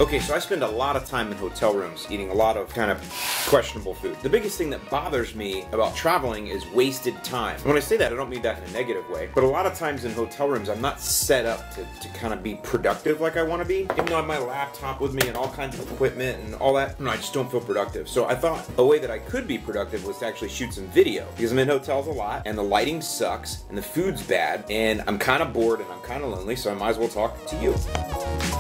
Okay, so I spend a lot of time in hotel rooms eating a lot of kind of questionable food. The biggest thing that bothers me about traveling is wasted time. When I say that, I don't mean that in a negative way, but a lot of times in hotel rooms, I'm not set up to kind of be productive like I want to be. Even though I have my laptop with me and all kinds of equipment and all that, I just don't feel productive. So I thought a way that I could be productive was to actually shoot some video, because I'm in hotels a lot and the lighting sucks and the food's bad and I'm kind of bored and I'm kind of lonely, so I might as well talk to you.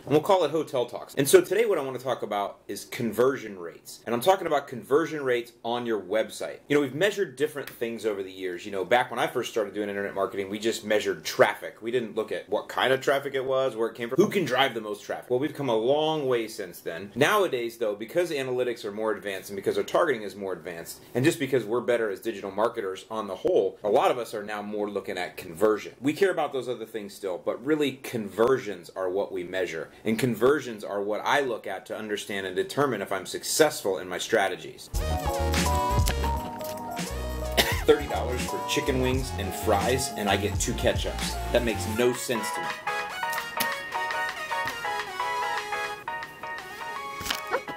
And we'll call it Hotel Talks. And so today what I want to talk about is conversion rates. And I'm talking about conversion rates on your website. You know, we've measured different things over the years. You know, back when I first started doing internet marketing, we just measured traffic. We didn't look at what kind of traffic it was, where it came from, who can drive the most traffic. Well, we've come a long way since then. Nowadays, though, because analytics are more advanced and because our targeting is more advanced, and just because we're better as digital marketers on the whole, a lot of us are now more looking at conversion. We care about those other things still, but really conversions are what we measure. And conversions are what I look at to understand and determine if I'm successful in my strategies. $30 for chicken wings and fries, and I get 2 ketchups. That makes no sense to me.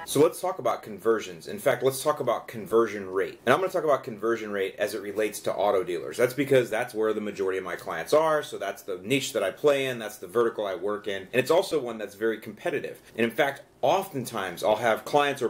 So let's talk about conversions. In fact, let's talk about conversion rate. And I'm going to talk about conversion rate as it relates to auto dealers. That's because that's where the majority of my clients are, so that's the niche that I play in, that's the vertical I work in, and it's also one that's very competitive. And in fact, oftentimes I'll have clients or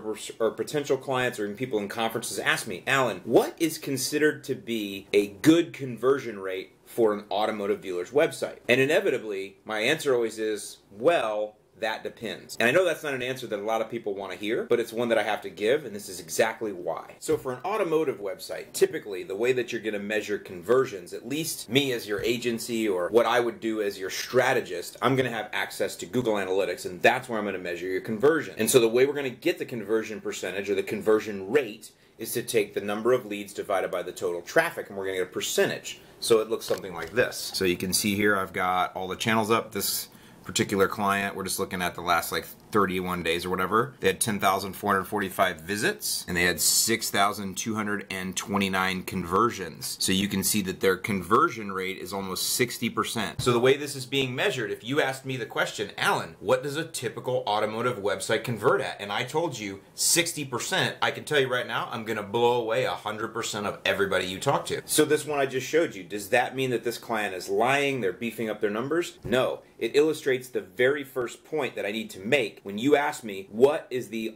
potential clients or even people in conferences ask me, Allyn, what is considered to be a good conversion rate for an automotive dealer's website? And inevitably, my answer always is, well, that depends. And I know that's not an answer that a lot of people want to hear, but it's one that I have to give, and this is exactly why. So for an automotive website, typically the way that you're going to measure conversions, at least me as your agency or what I would do as your strategist, I'm going to have access to Google Analytics, and that's where I'm going to measure your conversion. And so the way we're going to get the conversion percentage or the conversion rate is to take the number of leads divided by the total traffic, and we're going to get a percentage. So it looks something like this. So you can see here I've got all the channels up. This particular client, we're just looking at the last like 31 days or whatever. They had 10,445 visits and they had 6,229 conversions. So you can see that their conversion rate is almost 60%. So the way this is being measured, if you asked me the question, Allyn, what does a typical automotive website convert at? And I told you 60%, I can tell you right now, I'm gonna blow away 100% of everybody you talk to. So this one I just showed you, does that mean that this client is lying, they're beefing up their numbers? No, it illustrates the very first point that I need to make. When you ask me what is the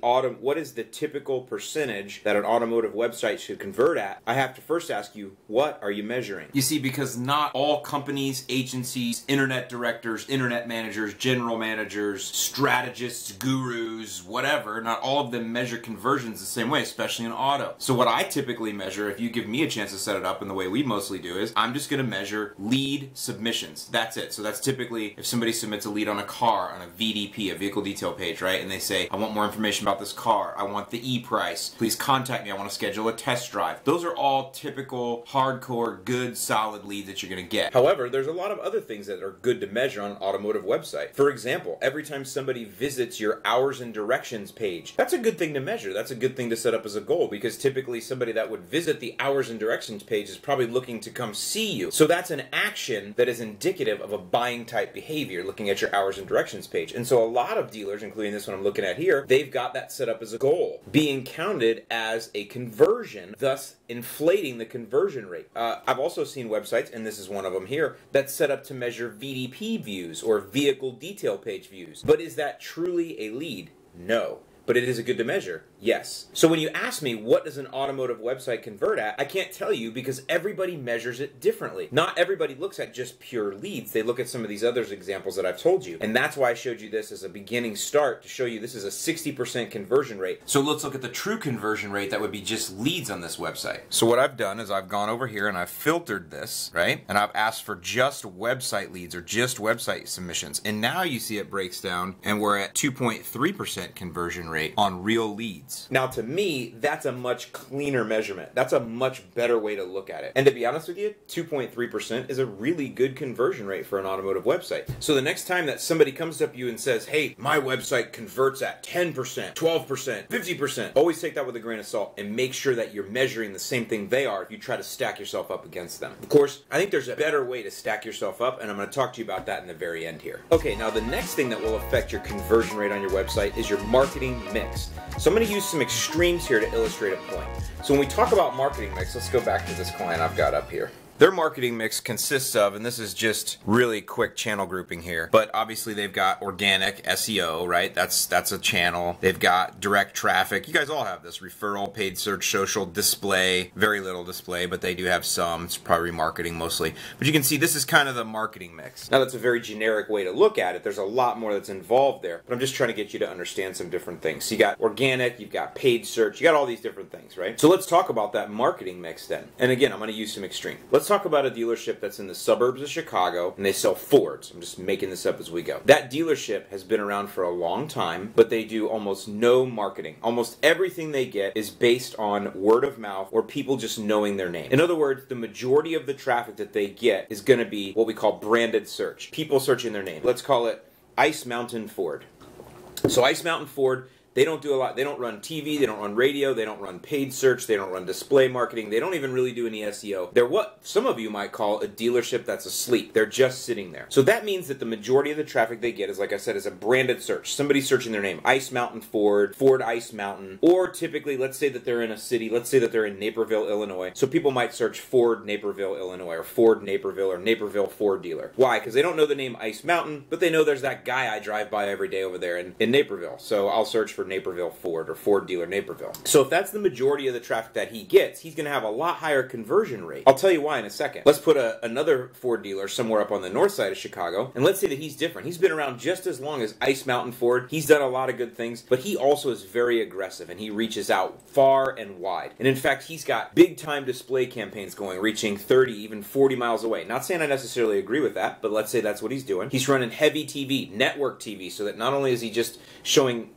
typical percentage that an automotive website should convert at, I have to first ask you, what are you measuring? You see, because not all companies, agencies, internet directors, internet managers, general managers, strategists, gurus, whatever, not all of them measure conversions the same way, especially in auto. So what I typically measure, if you give me a chance to set it up in the way we mostly do, is I'm just going to measure lead submissions. That's it. So that's typically if somebody submits a lead on a car, on a VDP, a vehicle detail page, right? And they say, I want more information about this car. I want the e-price. Please contact me. I want to schedule a test drive. Those are all typical, hardcore, good, solid leads that you're going to get. However, there's a lot of other things that are good to measure on an automotive website. For example, every time somebody visits your hours and directions page, that's a good thing to measure. That's a good thing to set up as a goal, because typically somebody that would visit the hours and directions page is probably looking to come see you. So that's an action that is indicative of a buying type behavior, looking at your hours and directions page. And so a lot of dealers, including this one I'm looking at here, they've got that set up as a goal, being counted as a conversion, thus inflating the conversion rate. I've also seen websites, and this is one of them here, that's set up to measure VDP views or vehicle detail page views. But is that truly a lead? No. But it is a good to measure. Yes. So when you ask me what does an automotive website convert at, I can't tell you because everybody measures it differently. Not everybody looks at just pure leads. They look at some of these other examples that I've told you. And that's why I showed you this as a beginning start to show you this is a 60% conversion rate. So let's look at the true conversion rate that would be just leads on this website. So what I've done is I've gone over here and I've filtered this, right? And I've asked for just website leads or just website submissions. And now you see it breaks down and we're at 2.3% conversion rate on real leads. leads. Now to me, that's a much cleaner measurement. That's a much better way to look at it. And to be honest with you, 2.3% is a really good conversion rate for an automotive website. So the next time that somebody comes up to you and says, hey, my website converts at 10%, 12%, 50%, always take that with a grain of salt and make sure that you're measuring the same thing they are if you try to stack yourself up against them. Of course, I think there's a better way to stack yourself up, and I'm going to talk to you about that in the very end here. Okay, now the next thing that will affect your conversion rate on your website is your marketing mix. So I'm going to use some extremes here to illustrate a point. So when we talk about marketing mix, let's go back to this client I've got up here. Their marketing mix consists of, and this is just really quick channel grouping here, but obviously they've got organic SEO, right? That's a channel. They've got direct traffic. You guys all have this. Referral, paid search, social, display, very little display, but they do have some. It's probably remarketing mostly. But you can see this is kind of the marketing mix. Now that's a very generic way to look at it. There's a lot more that's involved there, but I'm just trying to get you to understand some different things. So you got organic, you've got paid search, you got all these different things, right? So let's talk about that marketing mix then. And again, I'm going to use some extreme. Let's talk about a dealership that's in the suburbs of Chicago, and they sell Fords. I'm just making this up as we go. That dealership has been around for a long time, but they do almost no marketing. Almost everything they get is based on word of mouth or people just knowing their name. In other words, the majority of the traffic that they get is going to be what we call branded search. People searching their name. Let's call it Ice Mountain Ford. So Ice Mountain Ford, they don't do a lot. They don't run TV, they don't run radio, they don't run paid search, they don't run display marketing, they don't even really do any SEO. They're what some of you might call a dealership that's asleep. They're just sitting there. So that means that the majority of the traffic they get is, like I said, is a branded search. Somebody searching their name, Ice Mountain Ford, Ford Ice Mountain, or typically, let's say that they're in a city, let's say that they're in Naperville, Illinois. So people might search Ford Naperville, Illinois, or Ford Naperville, or Naperville Ford dealer. Why? Because they don't know the name Ice Mountain, but they know there's that guy I drive by every day over there in Naperville. So I'll search for Naperville Ford or Ford dealer Naperville. So if that's the majority of the traffic that he gets, he's going to have a lot higher conversion rate. I'll tell you why in a second. Let's put another Ford dealer somewhere up on the north side of Chicago, and let's say that he's different. He's been around just as long as Ice Mountain Ford. He's done a lot of good things, but he also is very aggressive, and he reaches out far and wide. And in fact, he's got big-time display campaigns going, reaching 30, even 40 miles away. Not saying I necessarily agree with that, but let's say that's what he's doing. He's running heavy TV, network TV, so that not only is he just showing,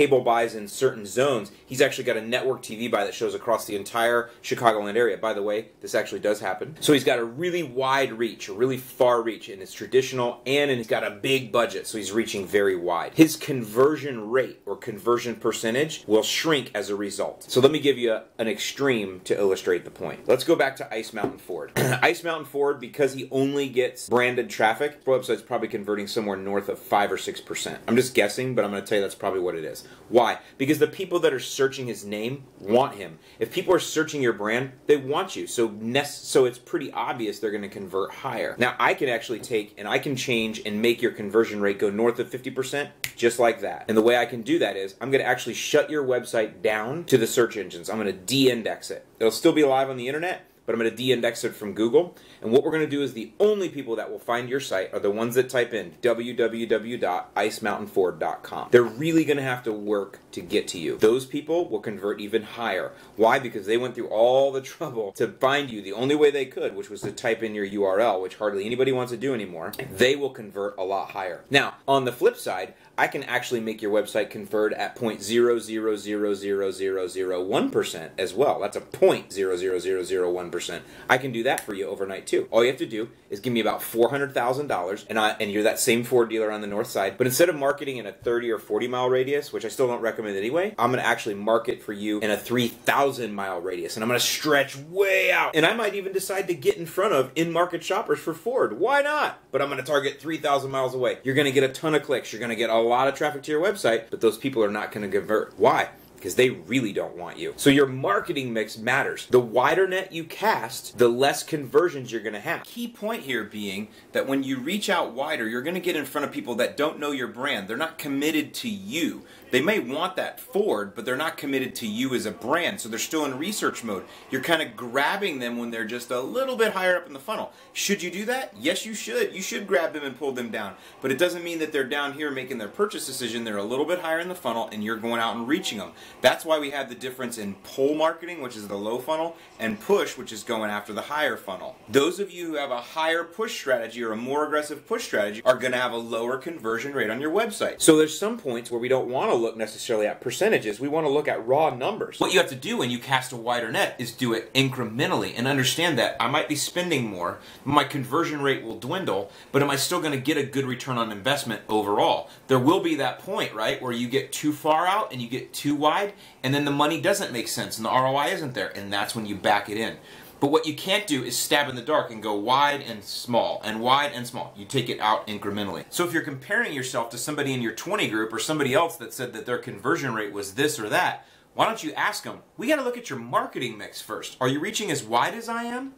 cable buys in certain zones, he's actually got a network TV buy that shows across the entire Chicagoland area. By the way, this actually does happen. So he's got a really wide reach, a really far reach, and it's traditional, and he's got a big budget, so he's reaching very wide. His conversion rate or conversion percentage will shrink as a result. So let me give you an extreme to illustrate the point. Let's go back to Ice Mountain Ford. Ice Mountain Ford, because he only gets branded traffic, his website's probably converting somewhere north of 5 or 6%. I'm just guessing, but I'm going to tell you that's probably what it is. Why? Because the people that are searching his name want him. If people are searching your brand, they want you. So it's pretty obvious they're going to convert higher. Now, I can actually take and I can change and make your conversion rate go north of 50% just like that. And the way I can do that is I'm going to actually shut your website down to the search engines. I'm going to de-index it. It'll still be live on the internet, but I'm going to de-index it from Google. And what we're going to do is the only people that will find your site are the ones that type in www.icemountainford.com. They're really going to have to work to get to you. Those people will convert even higher. Why? Because they went through all the trouble to find you the only way they could, which was to type in your URL, which hardly anybody wants to do anymore. They will convert a lot higher. Now, on the flip side, I can actually make your website convert at 0.0000001% as well. That's a 0.00001%. I can do that for you overnight too. All you have to do is give me about $400,000, and you're that same Ford dealer on the north side. But instead of marketing in a 30 or 40 mile radius, which I still don't recommend anyway, I'm going to actually market for you in a 3,000 mile radius, and I'm going to stretch way out. And I might even decide to get in front of in-market shoppers for Ford. Why not? But I'm going to target 3,000 miles away. You're going to get a ton of clicks. You're going to get a lot of traffic to your website, but those people are not going to convert. Why? Because they really don't want you. So your marketing mix matters. The wider net you cast, the less conversions you're going to have. Key point here being that when you reach out wider, you're going to get in front of people that don't know your brand. They're not committed to you. They may want that Ford, but they're not committed to you as a brand, so they're still in research mode. You're kind of grabbing them when they're just a little bit higher up in the funnel. Should you do that? Yes, you should. You should grab them and pull them down. But it doesn't mean that they're down here making their purchase decision. They're a little bit higher in the funnel, and you're going out and reaching them. That's why we have the difference in pull marketing, which is the low funnel, and push, which is going after the higher funnel. Those of you who have a higher push strategy or a more aggressive push strategy are going to have a lower conversion rate on your website. So there's some points where we don't want to look necessarily at percentages. We want to look at raw numbers. What you have to do when you cast a wider net is do it incrementally and understand that I might be spending more, my conversion rate will dwindle, but am I still going to get a good return on investment overall? There will be that point, right, where you get too far out and you get too wide, and then the money doesn't make sense and the ROI isn't there, and that's when you back it in. But what you can't do is stab in the dark and go wide and small and wide and small. You take it out incrementally. So if you're comparing yourself to somebody in your 20 group or somebody else that said that their conversion rate was this or that, why don't you ask them, we got to look at your marketing mix first. Are you reaching as wide as I am?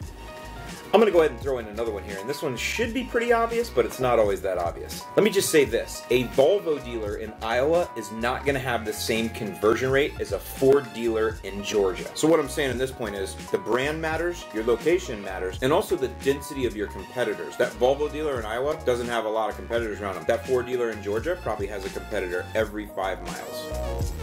I'm going to go ahead and throw in another one here, and this one should be pretty obvious, but it's not always that obvious. Let me just say this. A Volvo dealer in Iowa is not going to have the same conversion rate as a Ford dealer in Georgia. So what I'm saying in this point is the brand matters, your location matters, and also the density of your competitors. That Volvo dealer in Iowa doesn't have a lot of competitors around them. That Ford dealer in Georgia probably has a competitor every 5 miles.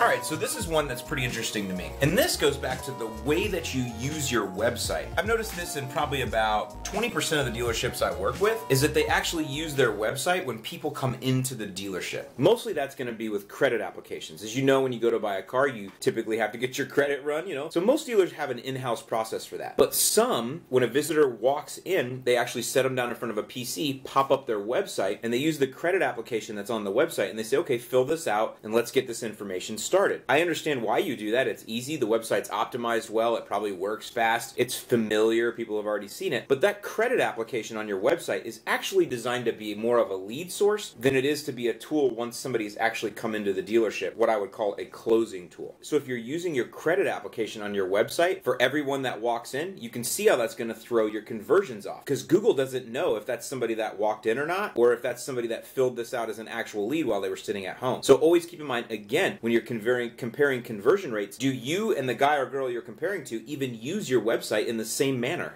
Alright, so this is one that's pretty interesting to me. And this goes back to the way that you use your website. I've noticed this in probably about 20% of the dealerships I work with, is that they actually use their website when people come into the dealership. Mostly that's going to be with credit applications. As you know, when you go to buy a car, you typically have to get your credit run, you know. So most dealers have an in-house process for that. But some, when a visitor walks in, they actually set them down in front of a PC, pop up their website, and they use the credit application that's on the website, and they say, okay, fill this out, and let's get this information started. I understand why you do that. It's easy. The website's optimized well. It probably works fast. It's familiar. People have already seen it. But that credit application on your website is actually designed to be more of a lead source than it is to be a tool once somebody's actually come into the dealership, what I would call a closing tool. So if you're using your credit application on your website for everyone that walks in, you can see how that's going to throw your conversions off. Because Google doesn't know if that's somebody that walked in or not, or if that's somebody that filled this out as an actual lead while they were sitting at home. So always keep in mind, again, when you're comparing conversion rates, do you and the guy or girl you're comparing to even use your website in the same manner?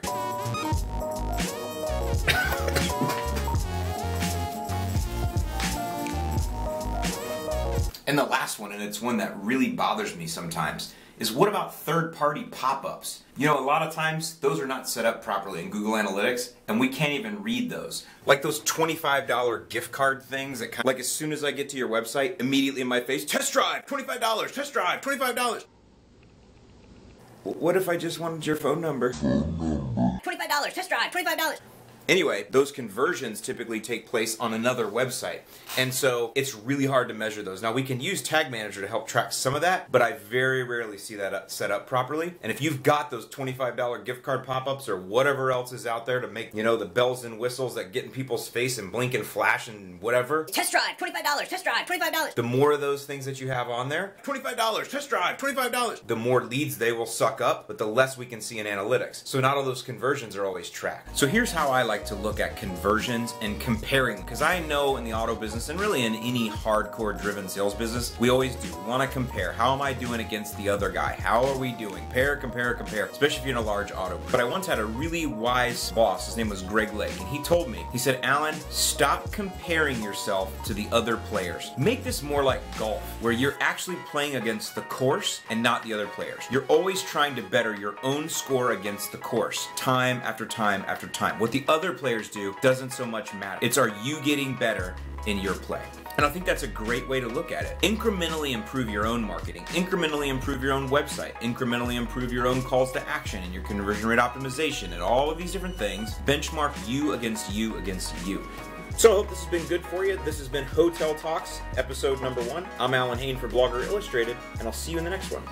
And the last one, and it's one that really bothers me sometimes, is what about third-party pop-ups? You know, a lot of times those are not set up properly in Google Analytics, and we can't even read those. Like those $25 gift card things that kind of, like as soon as I get to your website, immediately in my face, test drive, $25, test drive, $25. What if I just wanted your phone number? $25, test drive, $25. Anyway, those conversions typically take place on another website, and so it's really hard to measure those. Now, we can use Tag Manager to help track some of that, but I very rarely see that set up properly. And if you've got those $25 gift card pop-ups or whatever else is out there to make, you know, the bells and whistles that get in people's face and blink and flash and whatever. Test drive, $25, test drive, $25. The more of those things that you have on there, $25, test drive, $25. The more leads they will suck up, but the less we can see in analytics. So not all those conversions are always tracked. So here's how I like to look at conversions and comparing, because I know in the auto business and really in any hardcore driven sales business, we always do. We want to compare. How am I doing against the other guy? How are we doing? Compare, especially if you're in a large auto. But I once had a really wise boss. His name was Greg Lake, and he told me, he said, Allyn, stop comparing yourself to the other players. Make this more like golf, where you're actually playing against the course and not the other players. You're always trying to better your own score against the course, time after time after time. What the other players do doesn't so much matter. It's, are you getting better in your play? And I think that's a great way to look at it. Incrementally improve your own marketing, incrementally improve your own website, incrementally improve your own calls to action and your conversion rate optimization and all of these different things. Benchmark you against you against you. So I hope this has been good for you. This has been Hotel Talks, episode number 1. I'm Allyn Hane for Blogger Illustrated, and I'll see you in the next one.